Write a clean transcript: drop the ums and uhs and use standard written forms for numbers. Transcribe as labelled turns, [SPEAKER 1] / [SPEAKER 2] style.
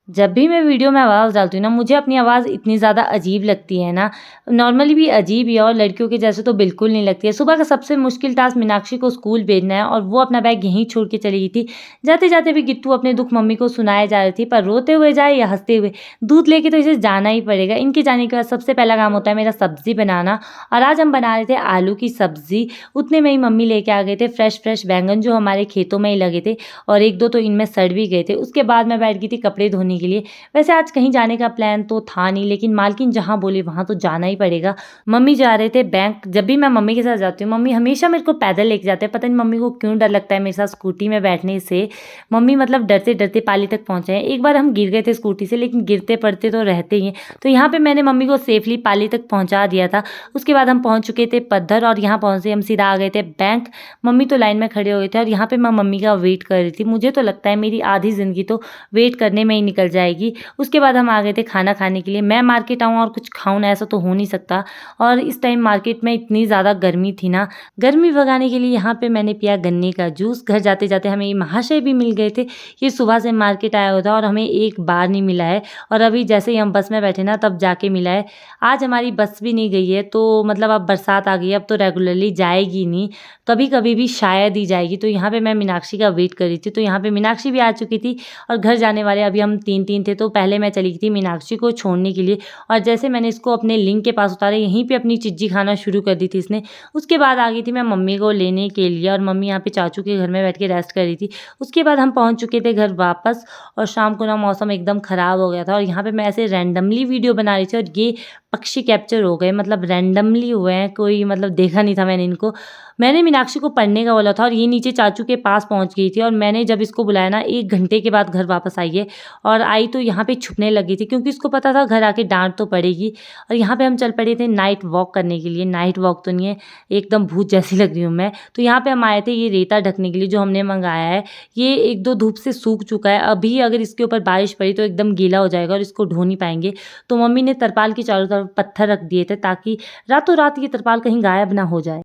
[SPEAKER 1] जब भी मैं वीडियो में आवाज़ डालती हूँ ना, मुझे अपनी आवाज़ इतनी ज़्यादा अजीब लगती है ना, नॉर्मली भी अजीब ही है और लड़कियों के जैसे तो बिल्कुल नहीं लगती है। सुबह का सबसे मुश्किल टास्क मीनाक्षी को स्कूल भेजना है और वो अपना बैग यहीं छोड़ के चली गई थी। जाते-जाते भी गिट्टू अपने दुःख मम्मी को सुनाए जा रही थी, पर रोते हुए जाए या हँसते हुए, दूध लेके तो इसे जाना ही पड़ेगा। इनके जाने के बाद सबसे पहला काम होता है मेरा सब्ज़ी बनाना और आज हम बना रहे थे आलू की सब्ज़ी। उतने में ही मम्मी लेके आ गए थे फ्रेश बैंगन जो हमारे खेतों में ही लगे थे और 1-2 तो इनमें सड़ भी गए थे। उसके बाद मैं बैठ गई थी कपड़े धोने के लिए। वैसे आज कहीं जाने का प्लान तो था नहीं, लेकिन मालकिन जहाँ बोली वहाँ तो जाना ही पड़ेगा। मम्मी जा रहे थे बैंक। जब भी मैं मम्मी के साथ जाती हूँ, मम्मी हमेशा मेरे को पैदल लेके जाते हैं। पता नहीं मम्मी को क्यों डर लगता है मेरे साथ स्कूटी में बैठने से। मम्मी मतलब डरते-डरते पाली तक पहुँचे हैं। एक बार हम गिर गए थे स्कूटी से, लेकिन गिरते-पड़ते तो रहते ही हैं। तो यहाँ पे मैंने मम्मी को सेफली पाली तक पहुँचा दिया था। उसके बाद हम पहुँच चुके थे पद्धर और यहाँ पहुँचे हम सीधा आ गए थे बैंक। मम्मी तो लाइन में खड़े हो गए थे और यहाँ पे मैं मम्मी का वेट कर रही थी। मुझे तो लगता है मेरी आधी ज़िंदगी तो वेट करने में ही निकल जाएगी। उसके बाद हम आ गए थे खाना खाने के लिए। मैं मार्केट आऊँ और कुछ खाऊँ ना, ऐसा तो हो नहीं सकता। और इस टाइम मार्केट में इतनी ज़्यादा गर्मी थी ना, गर्मी भगाने के लिए यहाँ पे मैंने पिया गन्ने का जूस। घर जाते-जाते हमें ये महाशय भी मिल गए थे। ये सुबह से मार्केट आया हुआ था और हमें एक बार नहीं मिला है और अभी जैसे ही हम बस में बैठे ना तब जाके मिला है। आज हमारी बस भी नहीं गई है, तो मतलब अब बरसात आ गई है, अब तो रेगुलरली जाएगी नहीं, कभी-कभी भी शायद ही जाएगी। तो यहाँ पे मैं मीनाक्षी का वेट कर रही थी, तो यहाँ पे मीनाक्षी भी आ चुकी थी और घर जाने वाले अभी हम 3-3 थे। तो पहले मैं चली गई थी मीनाक्षी को छोड़ने के लिए और जैसे मैंने इसको अपने लिंक के पास उतारा, यहीं पे अपनी चिज्जी खाना शुरू कर दी थी इसने। उसके बाद आ गई थी मैं मम्मी को लेने के लिए और मम्मी यहाँ पे चाचू के घर में बैठ के रेस्ट कर रही थी। उसके बाद हम पहुँच चुके थे घर वापस और शाम को ना मौसम एकदम ख़राब हो गया था और यहाँ पे मैं ऐसे रैंडमली वीडियो बना रही थी और ये पक्षी कैप्चर हो गए, मतलब रैंडमली हुए हैं, कोई मतलब देखा नहीं था मैंने इनको। मैंने मीनाक्षी को पढ़ने का बोला था और ये नीचे चाचू के पास पहुँच गई थी और मैंने जब इसको बुलाया ना 1 घंटे के बाद घर वापस आई है और आई तो यहाँ पे छुपने लगी थी क्योंकि इसको पता था घर आके डाँट तो पड़ेगी। और यहाँ पे हम चल पड़े थे नाइट वॉक करने के लिए। नाइट वॉक तो नहीं है, एकदम भूत जैसी लग रही हूँ मैं। तो यहाँ पे हम आए थे ये रेता ढकने के लिए जो हमने मँगाया है। ये 1-2 धूप से सूख चुका है। अभी अगर इसके ऊपर बारिश पड़ी तो एकदम गीला हो जाएगा और इसको ढो नहीं पाएँगे। तो मम्मी ने तरपाल के चारों तरफ पत्थर रख दिए थे ताकि रातों रात ये तरपाल कहीं गायब ना हो जाए।